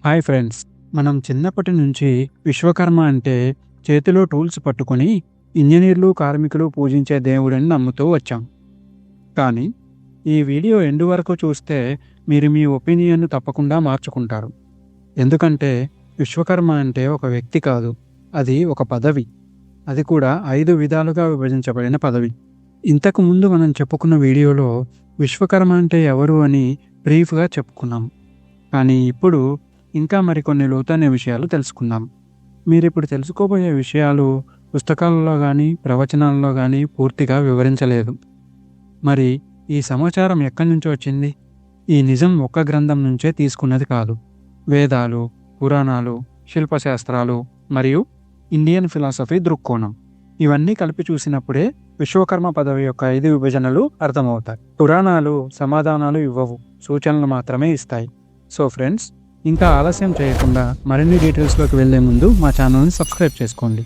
Hi friends, మనం చిన్నప్పటి నుంచి విశ్వకర్మ అంటే చేతిలో టూల్స్ పట్టుకొని ఇంజనీర్లు, కార్మికులు పూజించే దేవుడని నమ్ముతూ వచ్చాం. కానీ ఈ వీడియో ఎండ్ వరకు చూస్తే మీరు మీ ఒపీనియన్ను తప్పకుండా మార్చుకుంటారు. ఎందుకంటే విశ్వకర్మ అంటే ఒక వ్యక్తి కాదు, అది ఒక పదవి. అది కూడా 5 విధాలుగా విభజించబడిన పదవి. ఇంతకు ముందు మనం చెప్పుకున్న వీడియోలో విశ్వకర్మ అంటే ఎవరు అని బ్రీఫ్గా చెప్పుకున్నాం. కానీ ఇప్పుడు ఇంకా మరికొన్ని లోతైన విషయాలు తెలుసుకుందాం. మీరిప్పుడు తెలుసుకోబోయే విషయాలు పుస్తకాలలో కానీ ప్రవచనాలలో కానీ పూర్తిగా వివరించలేదు. మరి ఈ సమాచారం ఎక్కడి నుంచి వచ్చింది? ఈ నిజం ఒక్క గ్రంథం నుంచే తీసుకున్నది కాదు. వేదాలు, పురాణాలు, శిల్పశాస్త్రాలు మరియు ఇండియన్ ఫిలాసఫీ దృక్కోణం ఇవన్నీ కలిపి చూసినప్పుడే విశ్వకర్మ పదవి యొక్క 5 విభజనలు అర్థమవుతాయి. పురాణాలు సమాధానాలు ఇవ్వవు, సూచనలు మాత్రమే ఇస్తాయి. సో ఫ్రెండ్స్, ఇంకా ఆలస్యం చేయకుండా మరిన్ని డీటెయిల్స్లోకి వెళ్లే ముందు మా ఛానల్ని సబ్స్క్రైబ్ చేసుకోండి.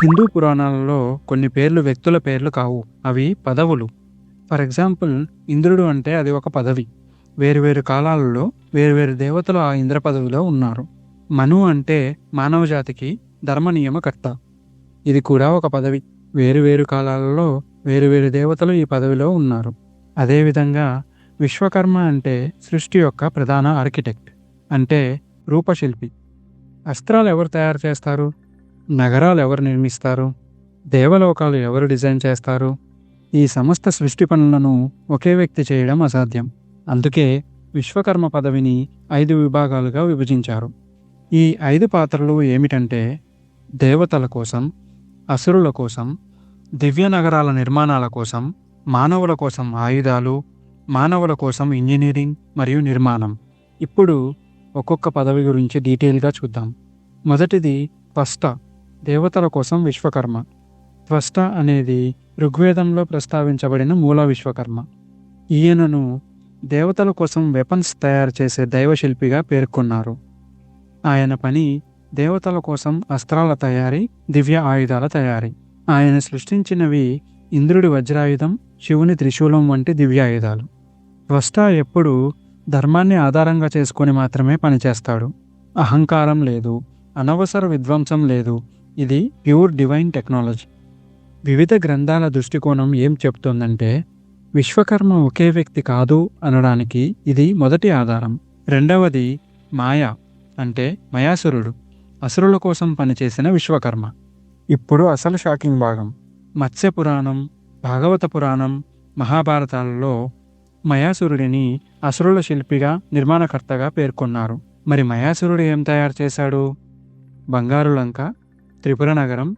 హిందూ పురాణాలలో కొన్ని పేర్లు వ్యక్తుల పేర్లు కావు, అవి పదవులు. ఫర్ ఎగ్జాంపుల్, ఇంద్రుడు అంటే అది ఒక పదవి. వేరువేరు కాలాలలో వేరువేరు దేవతలు ఆ ఇంద్ర పదవిలో ఉన్నారు. మను అంటే మానవ జాతికి ధర్మ నియమకర్త, ఇది కూడా ఒక పదవి. వేరువేరు కాలాలలో వేరువేరు దేవతలు ఈ పదవిలో ఉన్నారు. అదేవిధంగా విశ్వకర్మ అంటే సృష్టి యొక్క ప్రధాన ఆర్కిటెక్ట్, అంటే రూపశిల్పి. అస్త్రాలు ఎవరు తయారు చేస్తారు? నగరాలు ఎవరు నిర్మిస్తారు? దేవలోకాలు ఎవరు డిజైన్ చేస్తారు? ఈ సమస్త సృష్టి పనులను ఒకే వ్యక్తి చేయడం అసాధ్యం. అందుకే విశ్వకర్మ పదవిని 5 విభాగాలుగా విభజించారు. ఈ 5 పాత్రలు ఏమిటంటే దేవతల కోసం, అసురుల కోసం, దివ్య నగరాల నిర్మాణాల కోసం, మానవుల కోసం ఆయుధాలు, మానవుల కోసం ఇంజనీరింగ్ మరియు నిర్మాణం. ఇప్పుడు ఒక్కొక్క పదవి గురించి డీటెయిల్గా చూద్దాం. మొదటిది త్వష్ట, దేవతల కోసం విశ్వకర్మ. త్వష్ట అనేది ఋగ్వేదంలో ప్రస్తావించబడిన మూల విశ్వకర్మ. ఈయనను దేవతల కోసం వెపన్స్ తయారు చేసే దైవశిల్పిగా పేర్కొన్నారు. ఆయన పని దేవతల కోసం అస్త్రాల తయారీ, దివ్య ఆయుధాల తయారీ. ఆయన సృష్టించినవి ఇంద్రుడి వజ్రాయుధం, శివుని త్రిశూలం వంటి దివ్యాయుధాలు. త్వష్ట ఎప్పుడు ధర్మాన్ని ఆధారంగా చేసుకొని మాత్రమే పనిచేస్తాడు. అహంకారం లేదు, అనవసర విధ్వంసం లేదు. ఇది ప్యూర్ డివైన్ టెక్నాలజీ. వివిధ గ్రంథాల దృష్టికోణం ఏం చెప్తోందంటే విశ్వకర్మ ఒకే వ్యక్తి కాదు అనడానికి ఇది మొదటి ఆధారం. రెండవది మాయ, అంటే మయాసురుడు, అసురుల కోసం పనిచేసిన విశ్వకర్మ. ఇప్పుడు అసలు షాకింగ్ భాగం. మత్స్య పురాణం, భాగవత పురాణం, మహాభారతాలలో మయాసురుడిని అసురుల శిల్పిగా, నిర్మాణకర్తగా పేర్కొన్నారు. మరి మయాసురుడు ఏం తయారు చేశాడు? బంగారు లంక, త్రిపుర నగరం,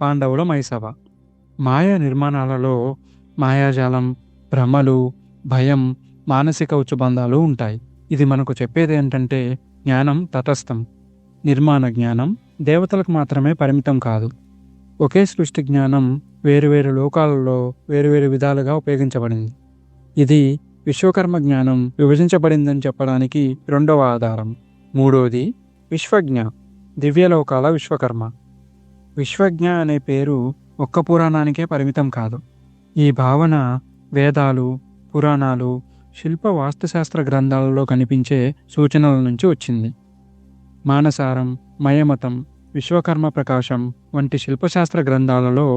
పాండవుల మైసభ. మాయా నిర్మాణాలలో మాయాజాలం, భ్రమలు, భయం, మానసిక ఉచ్చుబంధాలు ఉంటాయి. ఇది మనకు చెప్పేది ఏంటంటే జ్ఞానం తటస్థం. నిర్మాణ జ్ఞానం దేవతలకు మాత్రమే పరిమితం కాదు. ఒకే సృష్టి జ్ఞానం వేరువేరు లోకాలలో వేరువేరు విధాలుగా ఉపయోగించబడింది. ఇది విశ్వకర్మ జ్ఞానం విభజించబడిందని చెప్పడానికి రెండవ ఆధారం. మూడోది విశ్వజ్ఞ, దివ్యలోకాల విశ్వకర్మ. విశ్వజ్ఞ అనే పేరు ఒక్క పురాణానికే పరిమితం కాదు. ఈ భావన వేదాలు, పురాణాలు, శిల్ప వాస్తుశాస్త్ర గ్రంథాలలో కనిపించే సూచనల నుంచి వచ్చింది. మానసారం, మయమతం, విశ్వకర్మ ప్రకాశం వంటి శిల్పశాస్త్ర గ్రంథాలలో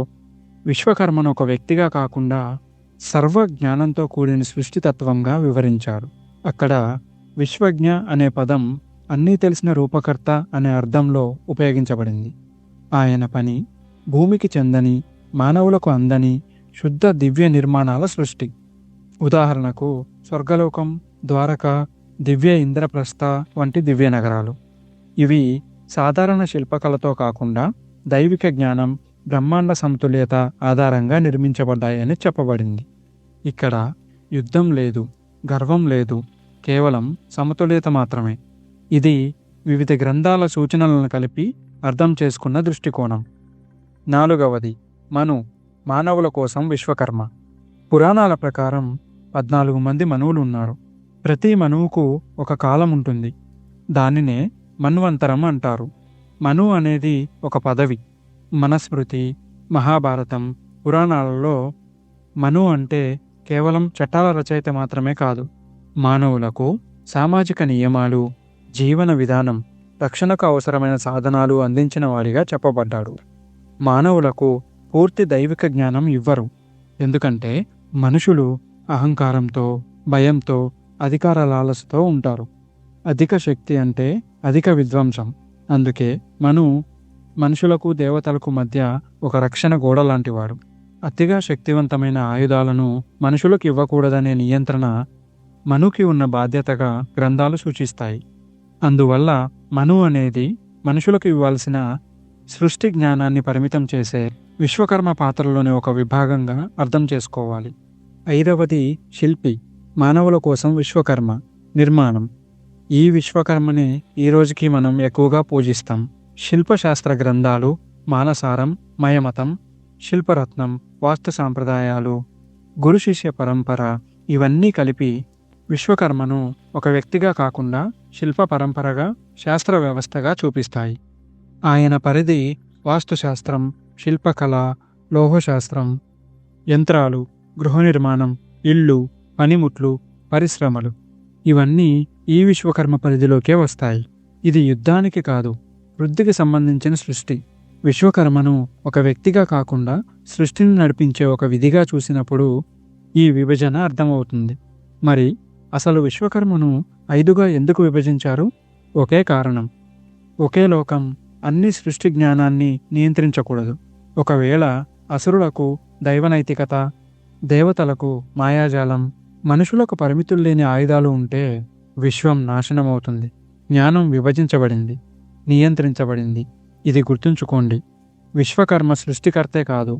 విశ్వకర్మను ఒక వ్యక్తిగా కాకుండా సర్వ జ్ఞానంతో కూడిన సృష్టితత్వంగా వివరించారు. అక్కడ విశ్వజ్ఞ అనే పదం అన్నీ తెలిసిన రూపకర్త అనే అర్థంలో ఉపయోగించబడింది. ఆయన పని భూమికి చెందని, మానవులకు అందని శుద్ధ దివ్య నిర్మాణాల సృష్టి. ఉదాహరణకు స్వర్గలోకం, ద్వారక, దివ్య ఇంద్రప్రస్థ వంటి దివ్య నగరాలు. ఇవి సాధారణ శిల్పకళతో కాకుండా దైవిక జ్ఞానం, బ్రహ్మాండ సమతుల్యత ఆధారంగా నిర్మించబడ్డాయని చెప్పబడింది. ఇక్కడ యుద్ధం లేదు, గర్వం లేదు, కేవలం సమతుల్యత మాత్రమే. ఇది వివిధ గ్రంథాల సూచనలను కలిపి అర్థం చేసుకున్న దృష్టికోణం. నాలుగవది మను, మానవుల కోసం విశ్వకర్మ. పురాణాల ప్రకారం 14 మంది మనువులు ఉన్నారు. ప్రతి మనువుకు ఒక కాలం ఉంటుంది. దానినే మన్వంతరం అంటారు. మను అనేది ఒక పదవి. మనుస్మృతి, మహాభారతం, పురాణాలలో మను అంటే కేవలం చట్టాల రచయిత మాత్రమే కాదు, మానవులకు సామాజిక నియమాలు, జీవన విధానం, రక్షణకు అవసరమైన సాధనాలు అందించిన వాడిగా చెప్పబడ్డాడు. మానవులకు పూర్తి దైవిక జ్ఞానం ఇవ్వరు, ఎందుకంటే మనుషులు అహంకారంతో, భయంతో, అధికార లాలసతో ఉంటారు. అధిక శక్తి అంటే అధిక విధ్వంసం. అందుకే మనుషులకు దేవతలకు మధ్య ఒక రక్షణ గోడ లాంటివాడు. అతిగా శక్తివంతమైన ఆయుధాలను మనుషులకు ఇవ్వకూడదనే నియంత్రణ మనుకి ఉన్న బాధ్యతగా గ్రంథాలు సూచిస్తాయి. అందువల్ల మను అనేది మనుషులకు ఇవ్వాల్సిన సృష్టి జ్ఞానాన్ని పరిమితం చేసే విశ్వకర్మ పాత్రలోని ఒక విభాగంగా అర్థం చేసుకోవాలి. 5వది శిల్పి, మానవుల కోసం విశ్వకర్మ, నిర్మాణం. ఈ విశ్వకర్మని ఈ రోజుకి మనం ఎక్కువగా పూజిస్తాం. శిల్పశాస్త్ర గ్రంథాలు, మానసారం, మయమతం, శిల్పరత్నం, వాస్తు సాంప్రదాయాలు, గురు శిష్య పరంపర ఇవన్నీ కలిపి విశ్వకర్మను ఒక వ్యక్తిగా కాకుండా శిల్ప పరంపరగా, శాస్త్ర వ్యవస్థగా చూపిస్తాయి. ఆయన పరిధి వాస్తుశాస్త్రం, శిల్పకళ, లోహశాస్త్రం, యంత్రాలు, గృహ నిర్మాణం, ఇళ్ళు, పనిముట్లు, పరిశ్రమలు ఇవన్నీ ఈ విశ్వకర్మ పరిధిలోకే వస్తాయి. ఇది యుద్ధానికి కాదు, వృద్ధికి సంబంధించిన సృష్టి. విశ్వకర్మను ఒక వ్యక్తిగా కాకుండా సృష్టిని నడిపించే ఒక విధిగా చూసినప్పుడు ఈ విభజన అర్థమవుతుంది. మరి అసలు విశ్వకర్మను 5గా ఎందుకు విభజించారు? ఒకే కారణం. ఒకే లోకం అన్ని సృష్టి జ్ఞానాన్ని నియంత్రించకూడదు. ఒకవేళ అసురులకు దైవనైతికత, దేవతలకు మాయాజాలం, మనుషులకు పరిమితులు లేని ఆయుధాలు ఉంటే విశ్వం నాశనమవుతుంది. జ్ఞానం విభజించబడింది, నియంత్రించబడింది. ఇది గుర్తుంచుకోండి. విశ్వకర్మ సృష్టికర్తే కాదు,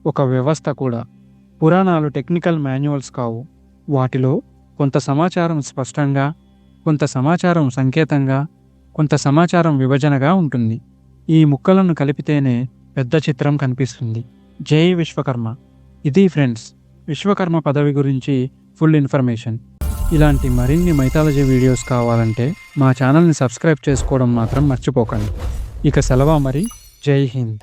ఒక వ్యవస్థ కూడా. పురాణాలు టెక్నికల్ మాన్యువల్స్ కావు. వాటిలో కొంత సమాచారం స్పష్టంగా, కొంత సమాచారం సంకేతంగా, కొంత సమాచారం విభజనగా ఉంటుంది. ఈ ముక్కలను కలిపితేనే పెద్ద చిత్రం కనిపిస్తుంది. జై విశ్వకర్మ. ఇది ఫ్రెండ్స్, విశ్వకర్మ పదవి గురించి ఫుల్ ఇన్ఫర్మేషన్. ఇలాంటి మరిన్ని మైథాలజీ వీడియోస్ కావాలంటే మా ఛానల్ని సబ్స్క్రైబ్ చేసుకోవడం మాత్రం మర్చిపోకండి. ఇక సెలవు మరి. జై హింద్.